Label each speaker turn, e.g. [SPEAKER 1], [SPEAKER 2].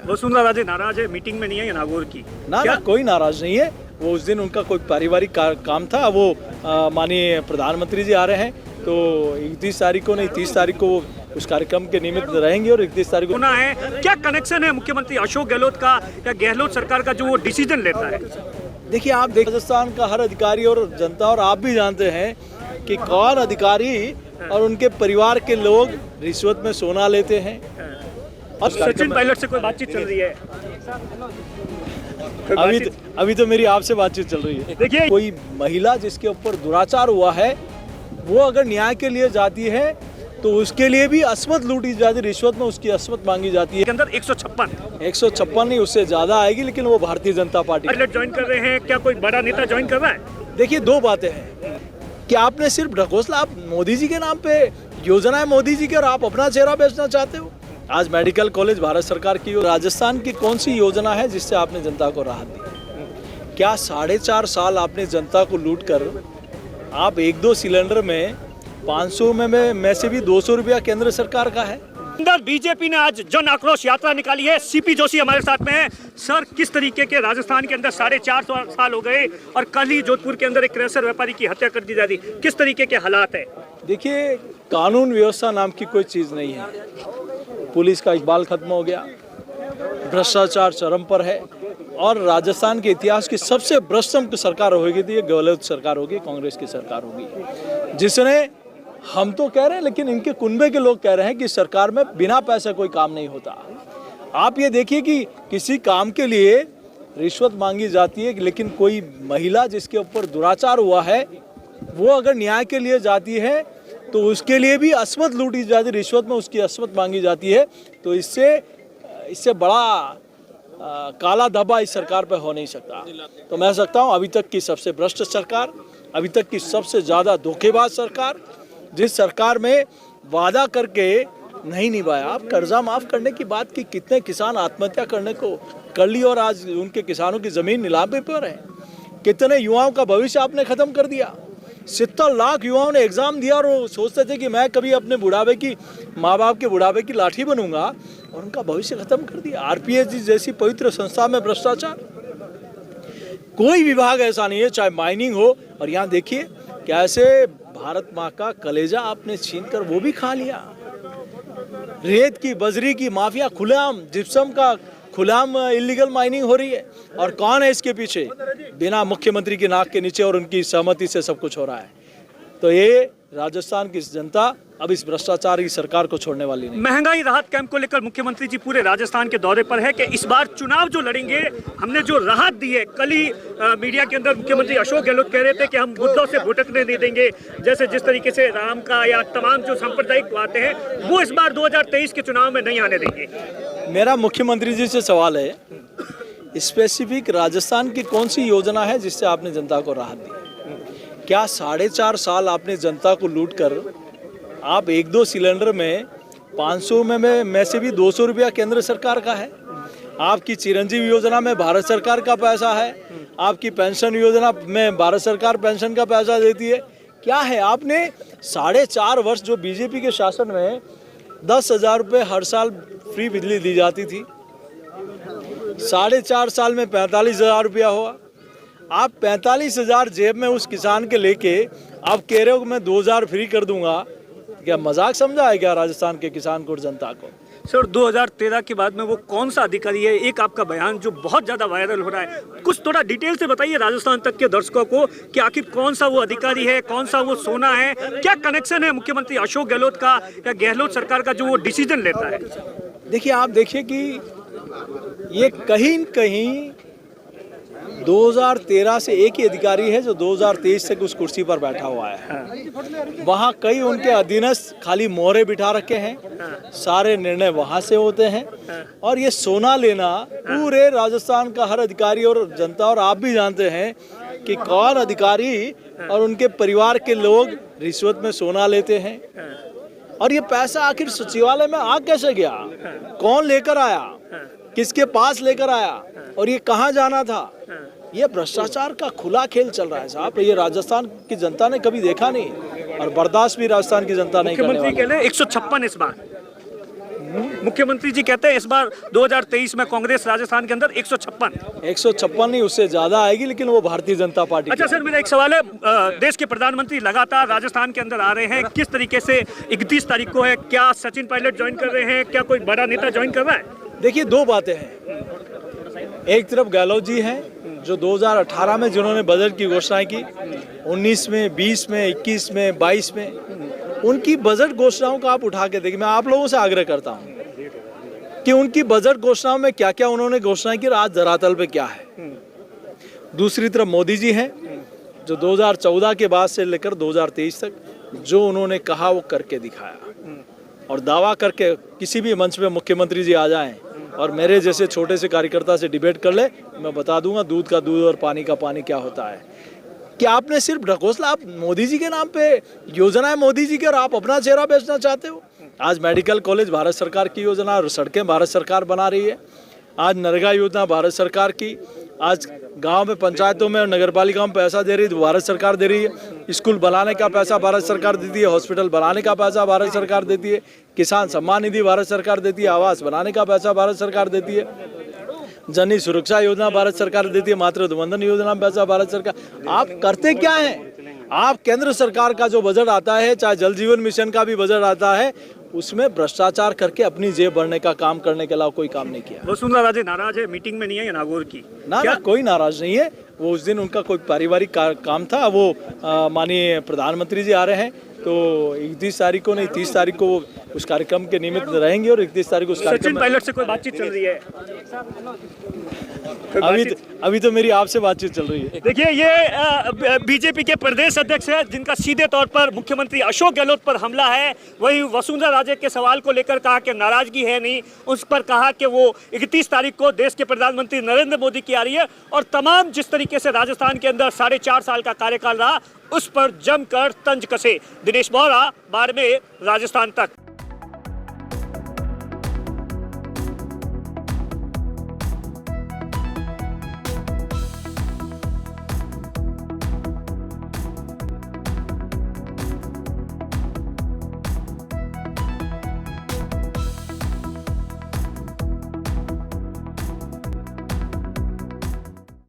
[SPEAKER 1] वसुंधरा राजे नाराज है, मीटिंग में नहीं है नागौर की?
[SPEAKER 2] ना कोई नाराज नहीं है। वो उस दिन उनका कोई पारिवारिक काम था। वो माननीय प्रधानमंत्री जी आ रहे हैं, तो 31 तारीख को नहीं 30 तारीख को वो उस कार्यक्रम के निमित्त रहेंगे और 31 तारीख को
[SPEAKER 1] होना है। क्या कनेक्शन है मुख्यमंत्री अशोक गहलोत का या गहलोत सरकार का जो वो डिसीजन लेता है?
[SPEAKER 2] देखिए, आप देख राजस्थान का हर अधिकारी और जनता और आप भी जानते हैं कि कौन अधिकारी और उनके परिवार के लोग रिश्वत में सोना लेते हैं।
[SPEAKER 1] और सचिन पायलट से कोई बातचीत चल रही है?
[SPEAKER 2] अभी तो मेरी आपसे बातचीत चल रही है।
[SPEAKER 1] देखिए,
[SPEAKER 2] कोई महिला जिसके ऊपर दुराचार हुआ है वो अगर न्याय के लिए जाती है तो उसके लिए भी अस्मत लूटी जाती, रिश्वत में उसकी अस्मत मांगी जाती है।
[SPEAKER 1] के अंदर 156
[SPEAKER 2] नहीं, उससे ज्यादा आएगी, लेकिन वो Bharatiya Janata party
[SPEAKER 1] pilot join कर रहे हैं। क्या कोई बड़ा नेता ज्वाइन कर रहा है?
[SPEAKER 2] देखिए, दो बातें हैं कि आपने सिर्फ ढकोसला, आप मोदी जी के नाम पे योजनाएं मोदी जी की और आप अपना चेहरा बेचना चाहते हो। आज मेडिकल कॉलेज भारत सरकार की। राजस्थान की कौन सी योजना है जिससे आपने जनता को राहत दी? क्या 4.5 साल आपने जनता को लूट कर आप 1-2 सिलेंडर में 500 में से भी 200 रुपया केंद्र सरकार का है।
[SPEAKER 1] अंदर बीजेपी ने आज जन आक्रोश यात्रा निकाली है। सीपी जोशी हमारे साथ में है। सर, किस तरीके के राजस्थान के अंदर 4.5 साल हो गए और कल ही जोधपुर के अंदर एक क्रेशर व्यापारी की हत्या कर दी जा रही, किस तरीके के हालात है?
[SPEAKER 2] देखिए, कानून व्यवस्था नाम की कोई चीज नहीं है। पुलिस का इकबाल खत्म हो गया, भ्रष्टाचार चरम पर है और राजस्थान के इतिहास की सबसे भ्रष्टतम सरकार होगी तो ये गहलोत सरकार होगी, कांग्रेस की सरकार होगी, जिसने, हम तो कह रहे हैं लेकिन इनके कुनबे के लोग कह रहे हैं कि सरकार में बिना पैसे कोई काम नहीं होता। आप ये देखिए कि किसी काम के लिए रिश्वत मांगी जाती है, लेकिन कोई महिला जिसके ऊपर दुराचार हुआ है वो अगर न्याय के लिए जाती है तो उसके लिए भी अस्मत लूटी जाती, रिश्वत में उसकी अस्मत मांगी जाती है। तो इससे बड़ा काला धब्बा इस सरकार पर हो नहीं सकता। तो मैं सकता हूँ अभी तक की सबसे भ्रष्ट सरकार, अभी तक की सबसे ज़्यादा धोखेबाज सरकार, जिस सरकार में वादा करके नहीं निभाया। आप कर्जा माफ करने की बात की, कितने किसान आत्महत्या करने को कर ली और आज उनके किसानों की ज़मीन नीलामी पर है। कितने युवाओं का भविष्य आपने ख़त्म कर दिया। 70 लाख युवाओं ने एग्ज़ाम दिया और वो सोचते थे कि मैं कभी अपने बुढ़ापे की, माँ बाप के बुढ़ापे की लाठी बनूंगा, और उनका भविष्य खत्म कर दिया। आरपीएससी जैसी पवित्र संस्था में भ्रष्टाचार। कोई विभाग ऐसा नहीं है, चाहे माइनिंग हो, और यहाँ देखिए कैसे भारत माँ का कलेजा आपने छीन कर वो भी खा लिया। रेत की, बजरी की माफिया खुलेआम, जिप्सम का खुलेआम इलीगल माइनिंग हो रही है। और कौन है इसके पीछे? बिना मुख्यमंत्री की नाक के नीचे और उनकी सहमति से सब कुछ हो रहा है। तो ये राजस्थान की जनता अब इस भ्रष्टाचार की सरकार को छोड़ने वाली नहीं।
[SPEAKER 1] महंगाई राहत कैंप को लेकर मुख्यमंत्री जी पूरे राजस्थान के दौरे पर है कि इस बार चुनाव जो लड़ेंगे, हमने जो राहत दी है। कल ही मीडिया के अंदर मुख्यमंत्री अशोक गहलोत कह रहे थे कि हम मुद्दों से भुटकने नहीं देंगे, जैसे जिस तरीके से राम का या तमाम जो सांप्रदायिक बातें हैं वो इस बार 2023 के चुनाव में नहीं आने देंगे।
[SPEAKER 2] मेरा मुख्यमंत्री जी से सवाल है, स्पेसिफिक राजस्थान की कौन सी योजना है जिससे आपने जनता को राहत दी? क्या 4.5 साल आपने जनता को लूट कर आप 1-2 सिलेंडर में 500 में से भी 200 रुपया केंद्र सरकार का है। आपकी चिरंजीवी योजना में भारत सरकार का पैसा है। आपकी पेंशन योजना में भारत सरकार पेंशन का पैसा देती है। क्या है? आपने 4.5 वर्ष जो बीजेपी के शासन में 10,000 रुपये हर साल फ्री बिजली दी जाती थी, 4.5 साल में 45,000 रुपया हुआ। आप 45,000 जेब में उस किसान के लेके आप कह रहे हो कि मैं 2,000 फ्री कर दूंगा। क्या मजाक समझा है क्या राजस्थान के किसान को और जनता को?
[SPEAKER 1] सर, 2013 के बाद में वो कौन सा अधिकारी है? एक आपका बयान जो बहुत ज्यादा वायरल हो रहा है, कुछ थोड़ा डिटेल से बताइए राजस्थान तक के दर्शकों को कि आखिर कौन सा वो अधिकारी है, कौन सा वो सोना है, क्या कनेक्शन है मुख्यमंत्री अशोक गहलोत का या गहलोत सरकार का जो वो डिसीजन लेता है?
[SPEAKER 2] देखिए, आप देखिए कि ये कहीं न कहीं 2013 से एक ही अधिकारी है जो 2023 तक उस कुर्सी पर बैठा हुआ है। वहाँ कई उनके अधीनस्थ खाली मोहरे बिठा रखे हैं, सारे निर्णय वहाँ से होते हैं। और ये सोना लेना पूरे राजस्थान का हर अधिकारी और जनता और आप भी जानते हैं कि कौन अधिकारी और उनके परिवार के लोग रिश्वत में सोना लेते हैं। और ये पैसा आखिर सचिवालय में आ कैसे गया? कौन लेकर आया? किसके पास लेकर आया? और ये कहाँ जाना था? ये भ्रष्टाचार का खुला खेल चल रहा है साहब। ये राजस्थान की जनता ने कभी देखा नहीं और बर्दाश्त भी राजस्थान की जनता नहीं करने वाली।
[SPEAKER 1] मुख्यमंत्री कह रहे हैं 156 इस बार। मुख्यमंत्री जी कहते हैं इस बार 2023 में कांग्रेस राजस्थान के अंदर
[SPEAKER 2] 156 नहीं, उससे ज्यादा आएगी, लेकिन वो भारतीय जनता पार्टी
[SPEAKER 1] अच्छा सर, मेरा एक सवाल है, देश के प्रधानमंत्री लगातार राजस्थान के अंदर आ रहे हैं, किस तरीके से 31 तारीख को है, क्या सचिन पायलट ज्वाइन कर रहे हैं, क्या कोई बड़ा नेता ज्वाइन कर रहा है?
[SPEAKER 2] देखिए, दो बातें हैं। एक तरफ गहलोत जी हैं जो 2018 में जिन्होंने बजट की घोषणाएं की, 19 में, 20 में, 21 में, 22 में, उनकी बजट घोषणाओं का आप उठा के देखिए। मैं आप लोगों से आग्रह करता हूं कि उनकी बजट घोषणाओं में क्या क्या उन्होंने घोषणा की और आज धरातल पे क्या है। दूसरी तरफ मोदी जी हैं जो 2014 के बाद से लेकर 2023 तक जो उन्होंने कहा वो करके दिखाया, और दावा करके किसी भी मंच पे मुख्यमंत्री जी आ जाएं और मेरे जैसे छोटे से कार्यकर्ता से डिबेट कर ले, मैं बता दूंगा दूध का दूध और पानी का पानी क्या होता है। कि आपने सिर्फ ढकोसला, आप मोदी जी के नाम पे योजनाएं मोदी जी की, और आप अपना चेहरा बेचना चाहते हो। आज मेडिकल कॉलेज भारत सरकार की योजना, और सड़कें भारत सरकार बना रही है। आज नरेगा योजना भारत सरकार की, आज गांव में, पंचायतों में और नगर पालिकाओं में पैसा दे रही है, भारत सरकार दे रही है। स्कूल बनाने का पैसा भारत सरकार देती है, हॉस्पिटल बनाने का पैसा भारत सरकार देती है, किसान सम्मान निधि भारत सरकार देती है, आवास बनाने का पैसा भारत सरकार देती है, जननी सुरक्षा योजना भारत सरकार देती है, मातृ वंदन योजना में पैसा भारत सरकार। आप करते क्या हैं? आप केंद्र सरकार का जो बजट आता है, चाहे जल जीवन मिशन का भी बजट आता है, उसमें भ्रष्टाचार करके अपनी जेब भरने का काम करने के अलावा कोई काम नहीं किया।
[SPEAKER 1] वसुंधरा राजे नाराज है, मीटिंग में नहीं है नागौर की?
[SPEAKER 2] ना, कोई नाराज नहीं है। वो उस दिन उनका कोई पारिवारिक काम था। वो माननीय प्रधानमंत्री जी आ रहे हैं, तो 31 तारीख को नहीं, 30 तारीख को वो उस कार्यक्रम के निमित्त रहेंगे, और 31 तारीख को उस कार्यक्रम
[SPEAKER 1] सचिन पायलट से कोई बातचीत चल रही है?
[SPEAKER 2] अभी तो मेरी आपसे बातचीत चल रही है।
[SPEAKER 1] देखिए, ये बीजेपी के प्रदेश अध्यक्ष है जिनका सीधे तौर पर मुख्यमंत्री अशोक गहलोत पर हमला है। वहीं वसुंधरा राजे के सवाल को लेकर कहा कि नाराजगी है नहीं, उस पर कहा कि वो 31 तारीख को देश के प्रधानमंत्री नरेंद्र मोदी की आ रही है, और तमाम जिस तरीके से राजस्थान के अंदर 4.5 साल का कार्यकाल रहा, उस पर जमकर तंज कसे। दिनेश बोहरा, बाड़मेर, राजस्थान तक।